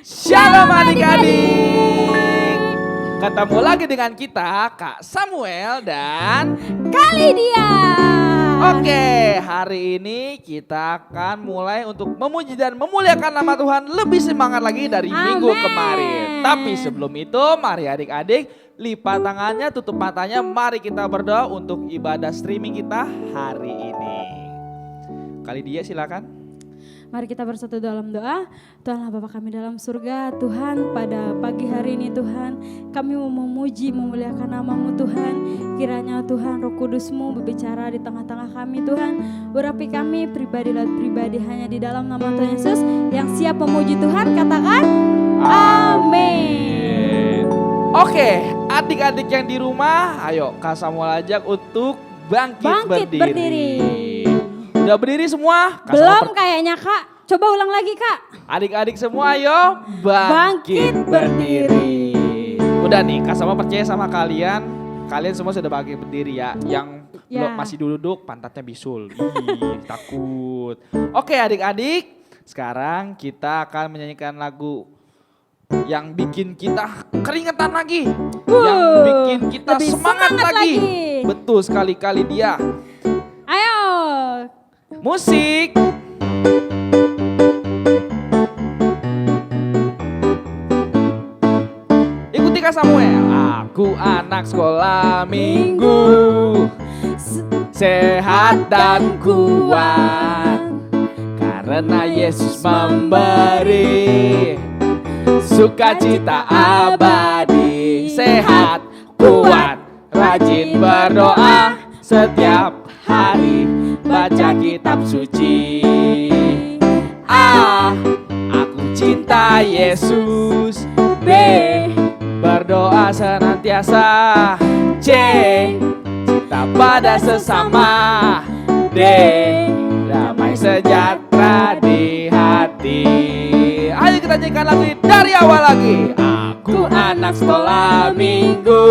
Shalom adik-adik. Ketemu lagi dengan kita Kak Samuel dan Kak Lydia. Oke, hari ini kita akan mulai untuk memuji dan memuliakan nama Tuhan lebih semangat lagi dari minggu kemarin. Tapi sebelum itu mari adik-adik lipat tangannya, tutup matanya, mari kita berdoa untuk ibadah streaming kita hari ini. Kak Lydia silakan. Mari kita bersatu dalam doa. Tuhanlah Bapa kami dalam surga. Tuhan, pada pagi hari ini Tuhan, kami mau memuji, memuliakan nama-Mu Tuhan. Kiranya Tuhan Roh Kudus-Mu berbicara di tengah-tengah kami Tuhan. Urapi kami pribadi lewat pribadi hanya di dalam nama Tuhan Yesus. Yang siap memuji Tuhan katakan amin. Oke, adik-adik yang di rumah, ayo Kak Samuel ajak untuk bangkit berdiri. Udah berdiri semua? Belum kayaknya Kak. Coba ulang lagi Kak. Adik-adik semua ayo bangkit berdiri. Udah nih, Kak Samuel percaya sama kalian. Kalian semua sudah bangkit berdiri ya. Yang belum masih duduk pantatnya bisul. Ih, takut. Oke adik-adik, sekarang kita akan menyanyikan lagu yang bikin kita keringetan lagi. Yang bikin kita semangat lagi. Betul sekali dia. Ayo. Musik. Ikuti Kak Samuel. Aku anak sekolah minggu, sehat dan kuat, karena Yesus memberi sukacita abadi. Sehat, kuat, rajin berdoa setiap hari, baca kitab suci. A, aku cinta Yesus. B, berdoa senantiasa. C, cinta pada sesama. D, damai sejahtera di hati. Ayo kita nyanyikan lagu ini dari awal lagi. Aku anak sekolah minggu,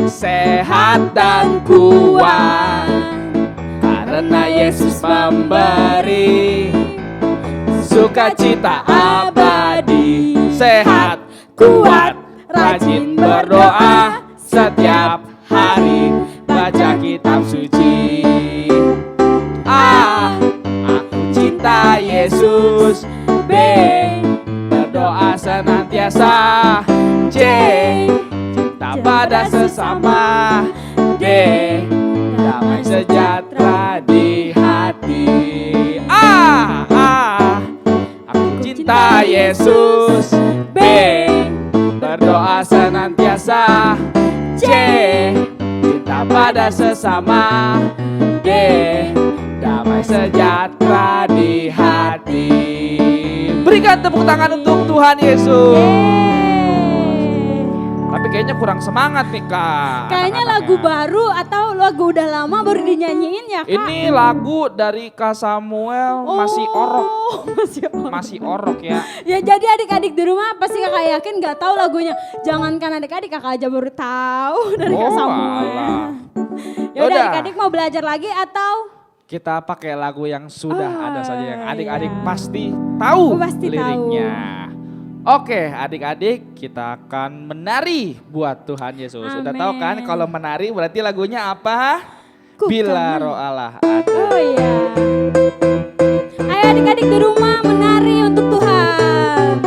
sehat dan kuat, karena Yesus memberi sukacita abadi. Sehat, kuat, rajin berdoa setiap hari, baca kitab suci. A, aku cinta Yesus. B, berdoa senantiasa. C, cinta pada sesama. D, damai sejahtera di hati. A, aku cinta Yesus. B, berdoa senantiasa. C, cinta pada sesama. D, damai sejahtera di hati. Berikan tepuk tangan untuk Tuhan Yesus. Tapi kayaknya kurang semangat nih Kak. Kayaknya lagu baru atau lagu udah lama baru dinyanyiin ya Kak? Ini lagu dari Kak Samuel, masih orok. Masih orok ya. Ya jadi adik-adik di rumah pasti kakak yakin gak tahu lagunya. Jangankan adik-adik, kakak aja baru tahu dari Kak Samuel. Yaudah adik-adik mau belajar lagi atau? Kita pakai lagu yang sudah ada saja yang adik-adik pasti tahu liriknya. Oke adik-adik, kita akan menari buat Tuhan Yesus. Udah tahu kan kalau menari berarti lagunya apa? Bila Roh Allah ada. Oh iya. Ayo adik-adik di rumah menari untuk Tuhan.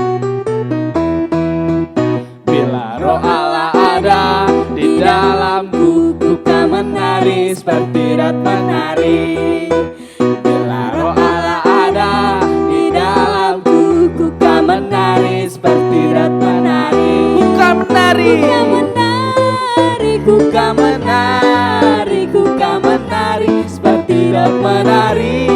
Bila Roh Allah ada di dalamku, ku kan menari seperti Daud menari. Bila Roh Allah ada di dalamku, ku kan menari seperti Daud menari. Ku kan menari, ku kan menari, ku kan menari seperti Daud menari.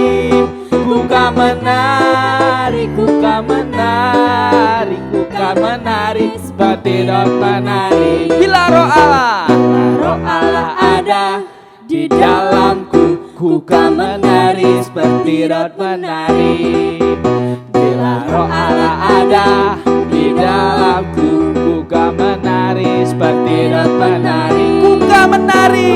Ku kan menari, ku kan menari, ku kan menari seperti Daud menari. Bila Roh Allah ada di dalamku, ku kan menari seperti Daud menari. Bila Roh Allah ada di dalamku, ku kan menari seperti Daud menari. Ku kan menari,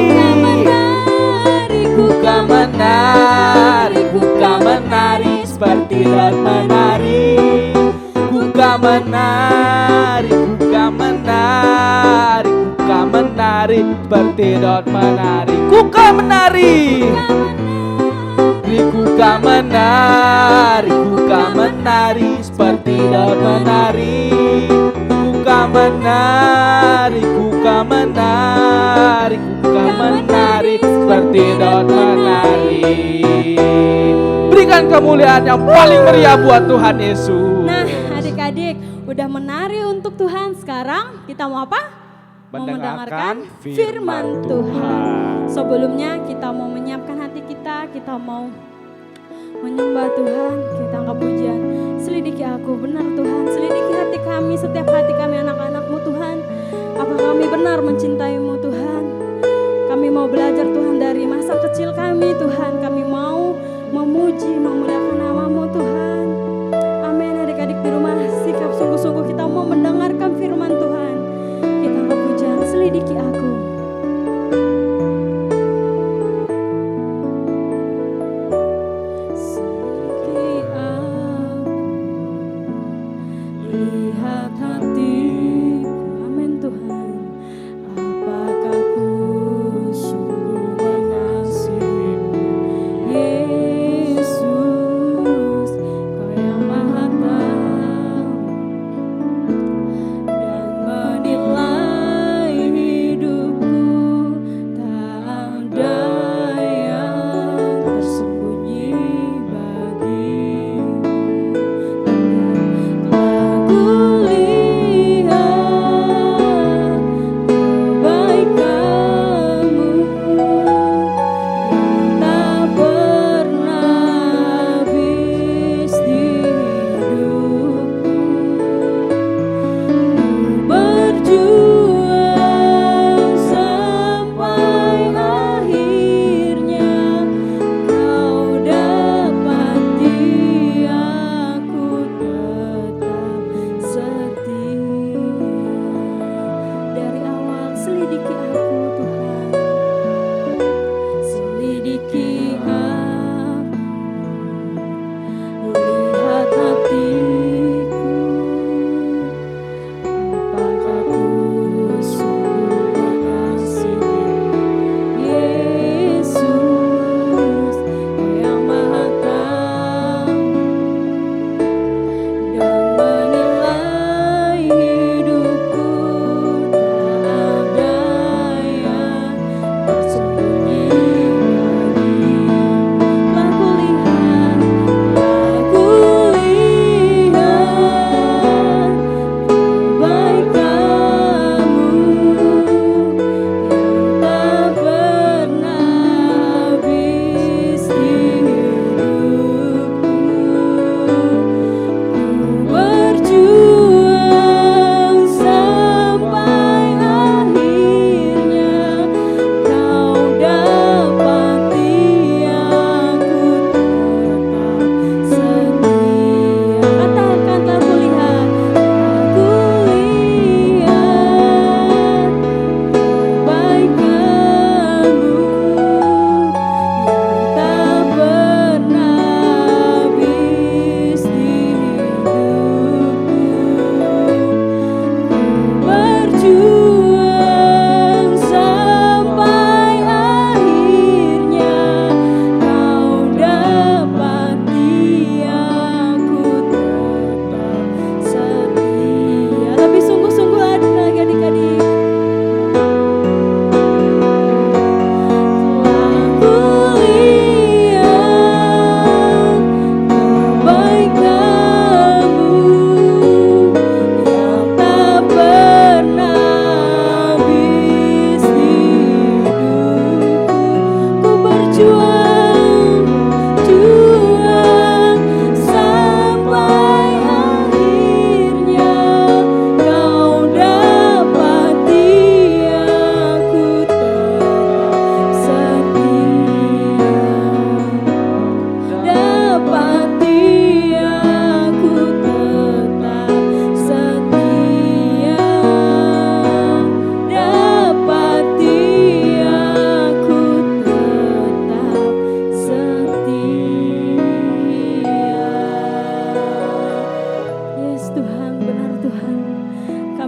ku kan menari, ku kan menari seperti Daud menari. Ku kan menari, ku kan menari, ku kan menari seperti Daud menari. Ku kan menari, ku kan menari, ku kan menari seperti Daud menari. Ku kan menari, ku kan menari, ku kan menari seperti Daud menari. Berikan kemuliaan yang paling meriah buat Tuhan Yesus. Nah, adik-adik udah menari untuk Tuhan. Sekarang kita mau apa? Mau mendengarkan firman Tuhan. Sebelumnya kita mau menyiapkan hati kita mau menyembah Tuhan, kita angkat pujian. Selidiki aku, benar Tuhan, selidiki hati kami, setiap hati kami anak-anak-Mu Tuhan. Apa kami benar mencintai-Mu Tuhan? Kami mau belajar Tuhan dari masa kecil kami Tuhan. Kami mau memuji, memuliakan nama-Mu Tuhan. Amin. Adik-adik di rumah, sikap sungguh-sungguh kita mau mendengarkan firman Tuhan. Kita angkat pujian, selidiki aku. Lihat hatiku, amin Tuhan. Apakah ku sungguh mengasihi-Mu, Yesus, Kau yang Maha Tahu dan menilai hidupku. Tak ada yang tersembunyi bagimu. Ku lihat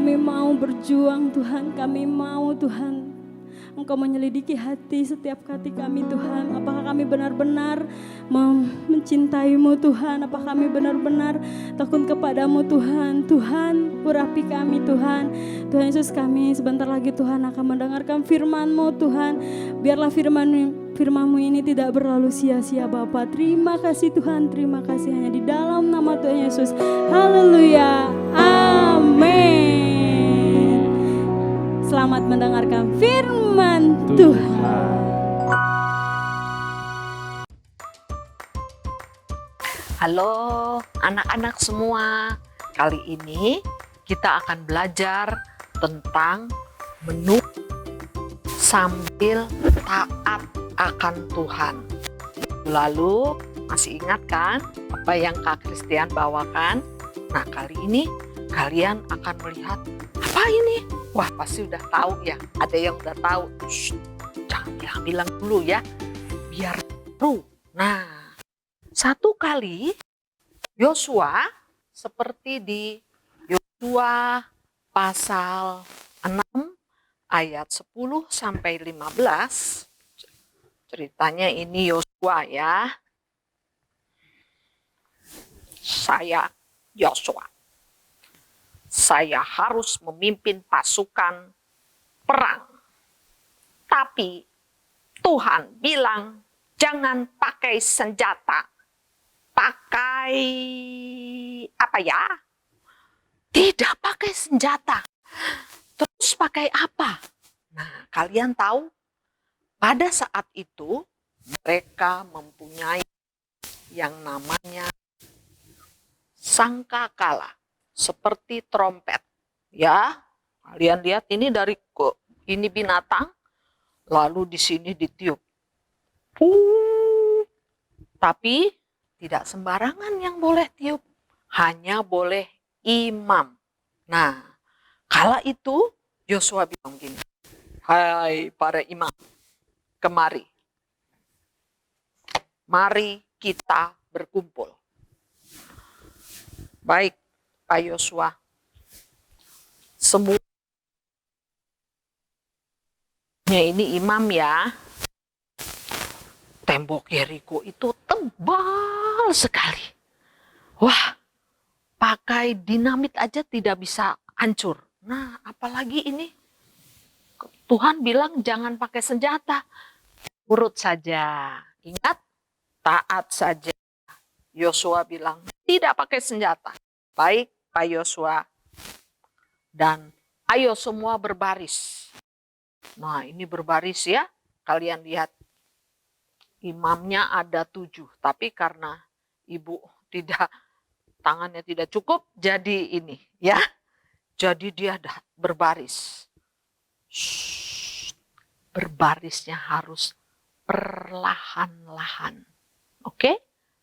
Kami mau berjuang Tuhan, kami mau Tuhan Engkau menyelidiki hati setiap hati kami Tuhan. Apakah kami benar-benar mencintai-Mu Tuhan? Apakah kami benar-benar takut kepadamu Tuhan? Tuhan, urapi kami Tuhan. Tuhan Yesus, kami sebentar lagi Tuhan akan mendengarkan firman-Mu Tuhan. Biarlah firman-Mu ini tidak berlalu sia-sia Bapa. Terima kasih Tuhan, terima kasih hanya di dalam nama Tuhan Yesus. Haleluya. Amin. Selamat mendengarkan firman Tuhan. Halo anak-anak semua, kali ini kita akan belajar tentang menu sambil taat akan Tuhan. Lalu masih ingat kan apa yang Kak Christian bawakan? Nah, kali ini kalian akan melihat apa ini? Wah, pasti udah tahu ya. Ada yang udah tahu. Shh, jangan bilang-bilang dulu ya, biar seru. Nah, satu kali Yosua, seperti di Yosua pasal 6 ayat 10 sampai 15. Ceritanya ini Yosua ya. Saya Yosua. Saya harus memimpin pasukan perang. Tapi Tuhan bilang jangan pakai senjata. Pakai apa ya? Tidak pakai senjata. Terus pakai apa? Nah, kalian tahu pada saat itu mereka mempunyai yang namanya sangkakala. Seperti trompet, ya. Kalian lihat ini ini binatang, lalu di sini ditiup. Tapi tidak sembarangan yang boleh tiup, hanya boleh imam. Nah, kala itu Yosua bilang gini, hai para imam, kemari. Mari kita berkumpul. Baik, Pak Yosua, semuanya ini imam ya. Tembok Yeriko itu tebal sekali. Wah, pakai dinamit aja tidak bisa hancur. Nah, apalagi ini Tuhan bilang jangan pakai senjata. Urut saja, ingat, taat saja. Yosua bilang tidak pakai senjata. Baik, Pak Yosua, dan ayo semua berbaris. Nah, ini berbaris ya. Kalian lihat, imamnya ada 7. Tapi karena ibu tangannya tidak cukup, jadi ini ya. Jadi dia berbaris. Shhh, berbarisnya harus perlahan-lahan. Oke?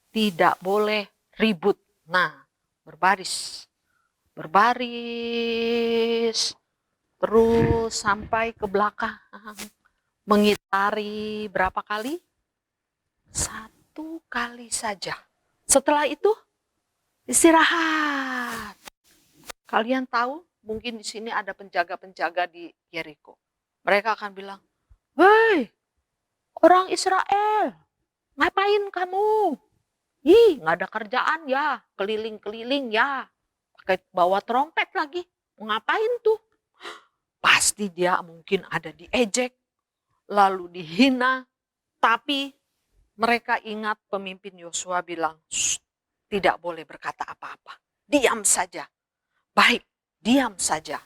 Tidak boleh ribut. Nah, berbaris, terus sampai ke belakang, mengitari berapa kali? 1 kali saja. Setelah itu istirahat. Kalian tahu, mungkin di sini ada penjaga-penjaga di Yeriko. Mereka akan bilang, "Hei, orang Israel, ngapain kamu? Ih, nggak ada kerjaan ya, keliling-keliling ya, pakai bawa trompet lagi, mau ngapain tuh?" Pasti dia mungkin ada diejek, lalu dihina, tapi mereka ingat pemimpin Yosua bilang, tidak boleh berkata apa-apa, diam saja. Baik, diam saja.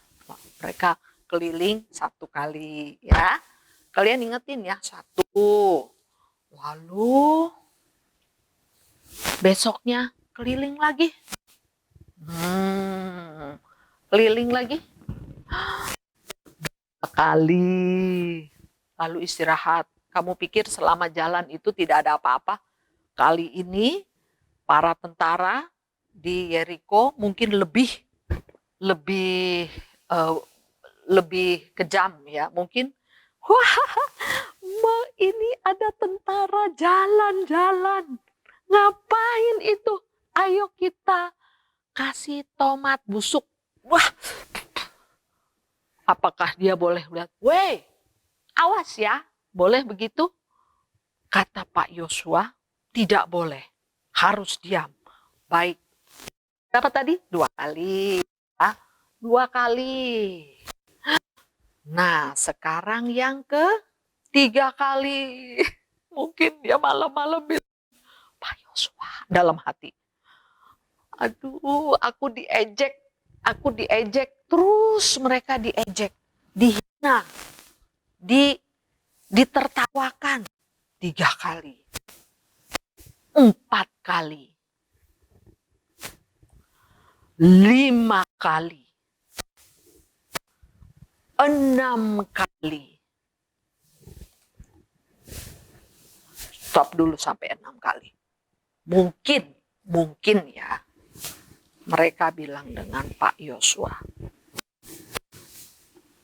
Mereka keliling 1 kali ya. Kalian ingetin ya, 1. Lalu besoknya keliling lagi. Keliling lagi. Sekali. Lalu istirahat. Kamu pikir selama jalan itu tidak ada apa-apa? Kali ini para tentara di Yeriko mungkin lebih kejam ya. Mungkin wah, ini ada tentara jalan-jalan. Ngapain itu? Ayo kita kasih tomat busuk. Wah, Apakah dia boleh lihat? Weh, awas ya, boleh begitu? Kata Pak Yosua, tidak boleh, harus diam. Baik, berapa tadi? 2 kali. Ya, 2 kali. Nah, sekarang yang ke-3 kali. Mungkin dia malam-malam bilang, Pak Yosua, dalam hati. Aduh, aku diejek, terus mereka diejek, dihina, ditertawakan 3 kali, 4 kali, 5 kali, 6 kali. Stop dulu sampai 6 kali. Mungkin ya, mereka bilang dengan Pak Yosua,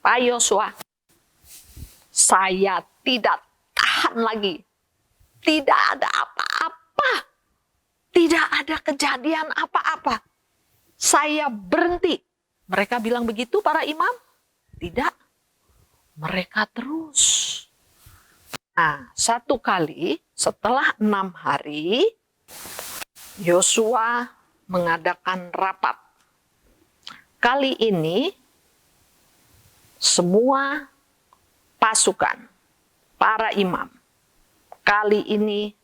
Pak Yosua, saya tidak tahan lagi. Tidak ada apa-apa. Tidak ada kejadian apa-apa. Saya berhenti. Mereka bilang begitu para imam? Tidak. Mereka terus. Nah, 1 kali setelah 6 hari, Yosua mengadakan rapat. Kali ini semua pasukan, para imam, kali ini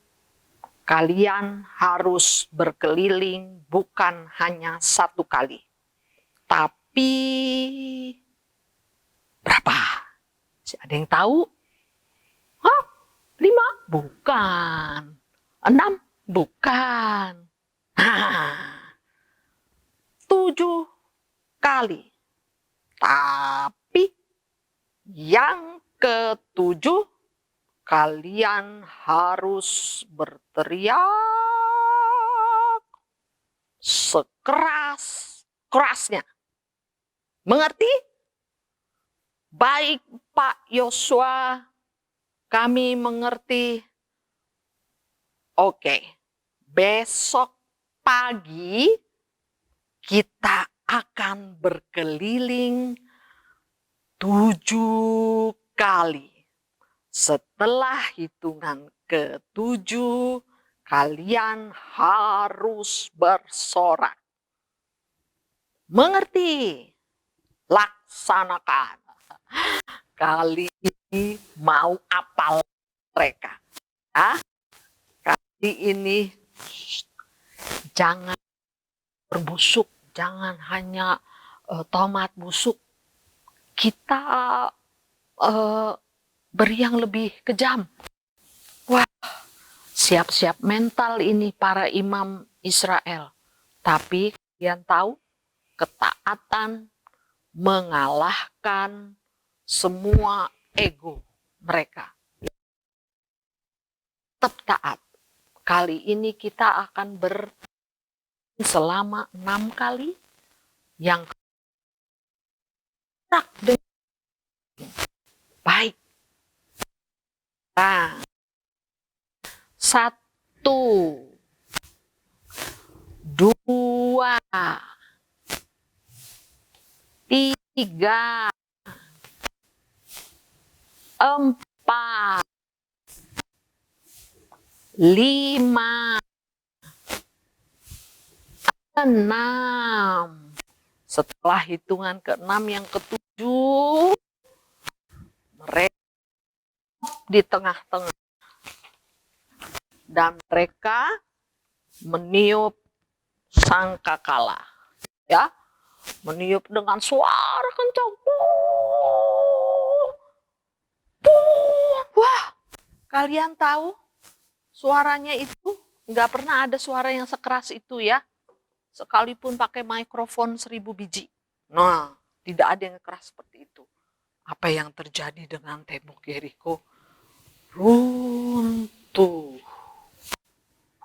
kalian harus berkeliling bukan hanya 1 kali. Tapi berapa? Ada yang tahu? 5? Bukan. 6? Bukan. 7 kali. Tapi yang ke-7 kalian harus berteriak sekeras-kerasnya. Mengerti? Baik Pak Yosua, kami mengerti. Oke, besok pagi kita akan berkeliling 7 kali. Setelah hitungan ke-7, kalian harus bersorak. Mengerti? Laksanakan. Kali ini mau apal mereka. Ya? Kali ini jangan berbusuk, jangan hanya tomat busuk. Kita beri yang lebih kejam. Wah, siap-siap mental ini para imam Israel. Tapi kalian tahu, ketaatan mengalahkan semua ego mereka. Tetap taat. Kali ini kita akan selama 6 kali. Yang baik. Nah, 1, 2, 3, 4, 5, 6. Setelah hitungan ke-6 yang ke-7, mereka di tengah-tengah. Dan mereka meniup sangkakala. Ya, meniup dengan suara kencang. Wah, kalian tahu suaranya itu nggak pernah ada suara yang sekeras itu ya. Sekalipun pakai mikrofon 1000 biji. Nah, tidak ada yang keras seperti itu. Apa yang terjadi dengan tembok Yeriko? Runtuh.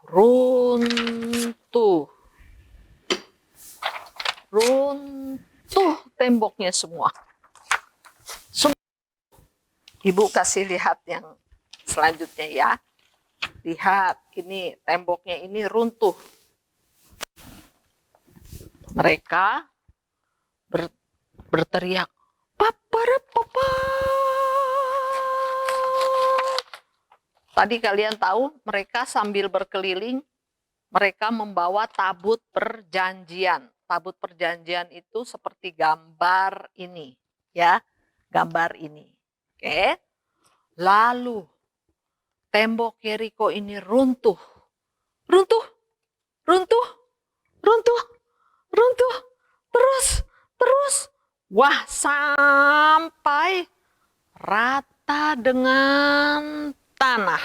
Runtuh. Runtuh temboknya semua. Ibu kasih lihat yang selanjutnya ya. Lihat, ini temboknya ini runtuh. Mereka berteriak, Paparapapa. Tadi kalian tahu mereka sambil berkeliling, mereka membawa tabut perjanjian. Tabut perjanjian itu seperti gambar ini, ya, gambar ini. Oke. Lalu tembok Yeriko ini runtuh, runtuh, runtuh, runtuh, runtuh, terus. Wah, sampai rata dengan tanah.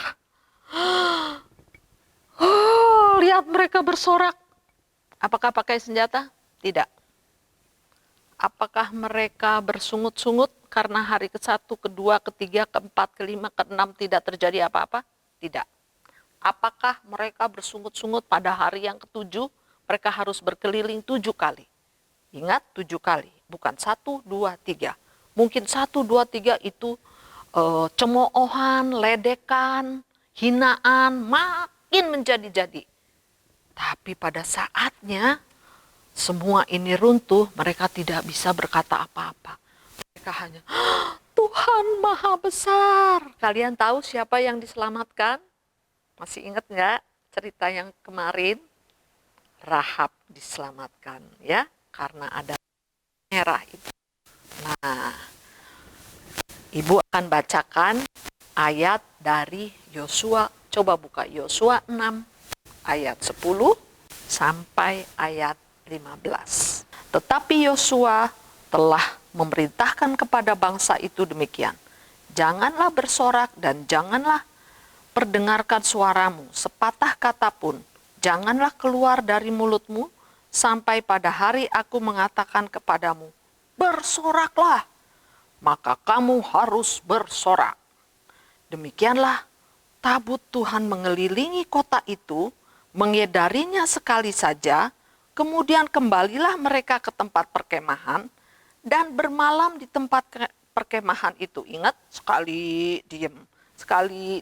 Oh, lihat mereka bersorak. Apakah pakai senjata? Tidak. Apakah mereka bersungut-sungut karena hari ke-1, ke-2, ke-3, ke-4, ke-5, ke-6 tidak terjadi apa-apa? Tidak. Apakah mereka bersungut-sungut pada hari yang ke-7? Mereka harus berkeliling 7 kali. Ingat 7 kali, bukan 1, 2, 3. Mungkin 1, 2, 3 itu cemoohan, ledekan, hinaan, makin menjadi-jadi. Tapi pada saatnya semua ini runtuh, mereka tidak bisa berkata apa-apa. Mereka hanya, Tuhan Maha Besar. Kalian tahu siapa yang diselamatkan? Masih ingat nggak cerita yang kemarin? Rahab diselamatkan, ya, karena ada merah itu. Nah, Ibu akan bacakan ayat dari Yosua. Coba buka Yosua 6 ayat 10 sampai ayat 15. Tetapi Yosua telah memerintahkan kepada bangsa itu demikian. Janganlah bersorak dan janganlah perdengarkan suaramu, sepatah kata pun. Janganlah keluar dari mulutmu sampai pada hari aku mengatakan kepadamu, bersoraklah, maka kamu harus bersorak. Demikianlah tabut Tuhan mengelilingi kota itu, mengedarinya sekali saja, kemudian kembalilah mereka ke tempat perkemahan dan bermalam di tempat perkemahan itu. Ingat, sekali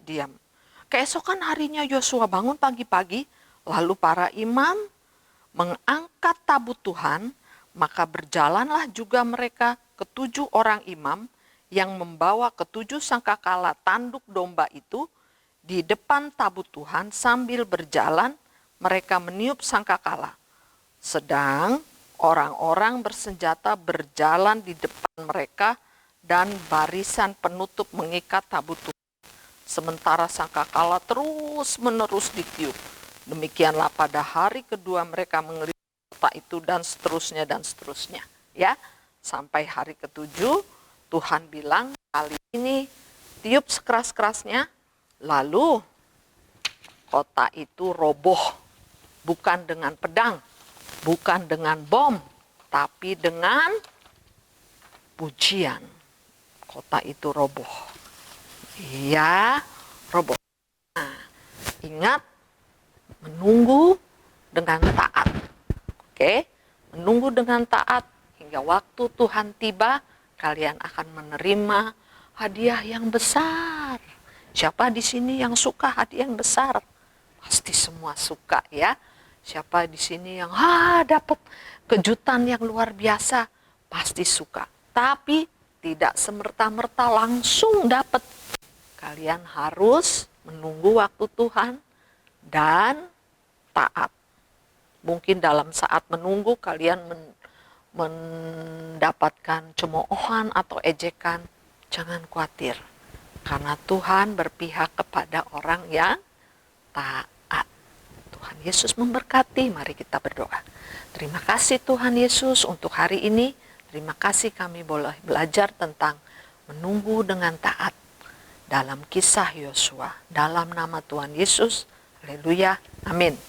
diam. Keesokan harinya Yosua bangun pagi-pagi, lalu para imam mengangkat tabut Tuhan, maka berjalanlah juga mereka ke-7 orang imam yang membawa ke-7 sangkakala tanduk domba itu di depan tabut Tuhan. Sambil berjalan mereka meniup sangkakala. Sedang orang-orang bersenjata berjalan di depan mereka dan barisan penutup mengikat tabut Tuhan. Sementara sangkakala terus-menerus ditiup. Demikianlah pada hari kedua mereka mengelilingi kota itu dan seterusnya. Ya, sampai hari ke-7 Tuhan bilang kali ini tiup sekeras-kerasnya, lalu kota itu roboh. Bukan dengan pedang, bukan dengan bom, tapi dengan pujian. Kota itu roboh. Iya, roboh. Nah, ingat, menunggu dengan taat. Oke, menunggu dengan taat hingga waktu Tuhan tiba, kalian akan menerima hadiah yang besar. Siapa di sini yang suka hadiah yang besar? Pasti semua suka, ya. Siapa di sini yang dapat kejutan yang luar biasa? Pasti suka. Tapi tidak semerta-merta langsung dapat. Kalian harus menunggu waktu Tuhan dan taat. Mungkin dalam saat menunggu kalian mendapatkan cemoohan atau ejekan. Jangan khawatir, karena Tuhan berpihak kepada orang yang taat. Tuhan Yesus memberkati. Mari kita berdoa. Terima kasih Tuhan Yesus untuk hari ini. Terima kasih kami boleh belajar tentang menunggu dengan taat dalam kisah Yosua. Dalam nama Tuhan Yesus. Haleluya. Amin.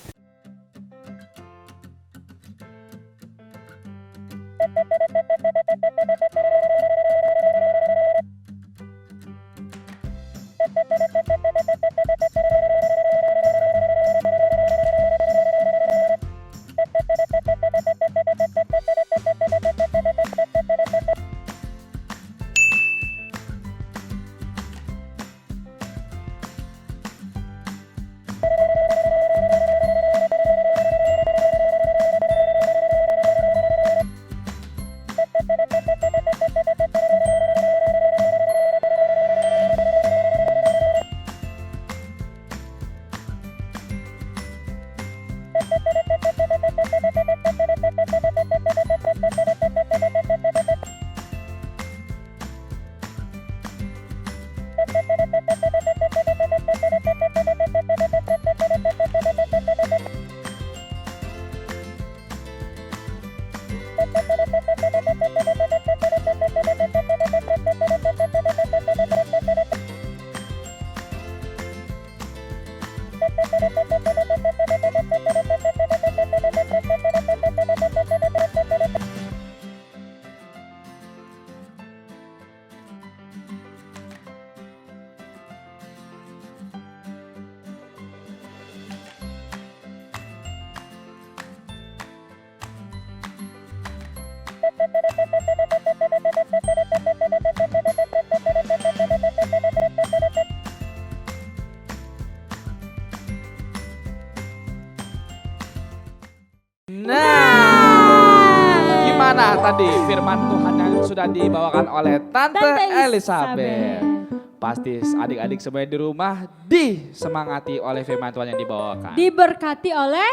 Nah, gimana tadi firman Tuhan yang sudah dibawakan oleh Tante Elizabeth? Pasti adik-adik semuanya di rumah disemangati oleh firman Tuhan yang dibawakan. Diberkati oleh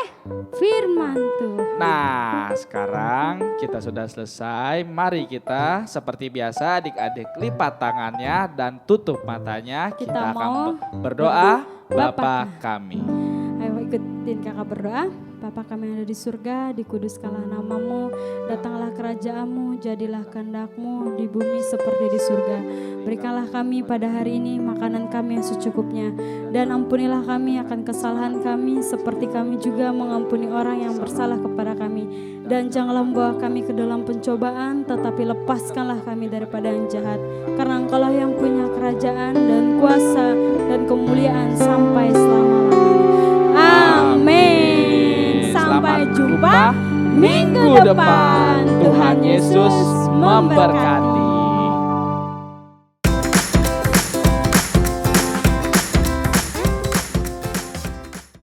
firman Tuhan. Nah, sekarang kita sudah selesai. Mari kita seperti biasa adik-adik lipat tangannya dan tutup matanya. Kita akan berdoa Bapa kami. Ayo ikutin kakak berdoa. Bapa kami yang ada di surga, dikuduskanlah namamu, datanglah kerajaanmu, jadilah kehendakmu di bumi seperti di surga. Berikanlah kami pada hari ini makanan kami yang secukupnya, dan ampunilah kami akan kesalahan kami seperti kami juga mengampuni orang yang bersalah kepada kami. Dan janganlah membawa kami ke dalam pencobaan, tetapi lepaskanlah kami daripada yang jahat. Karena Engkaulah yang punya kerajaan dan kuasa dan kemuliaan sampai selama-lamanya. Amin. Sampai jumpa minggu depan. Tuhan Yesus memberkati.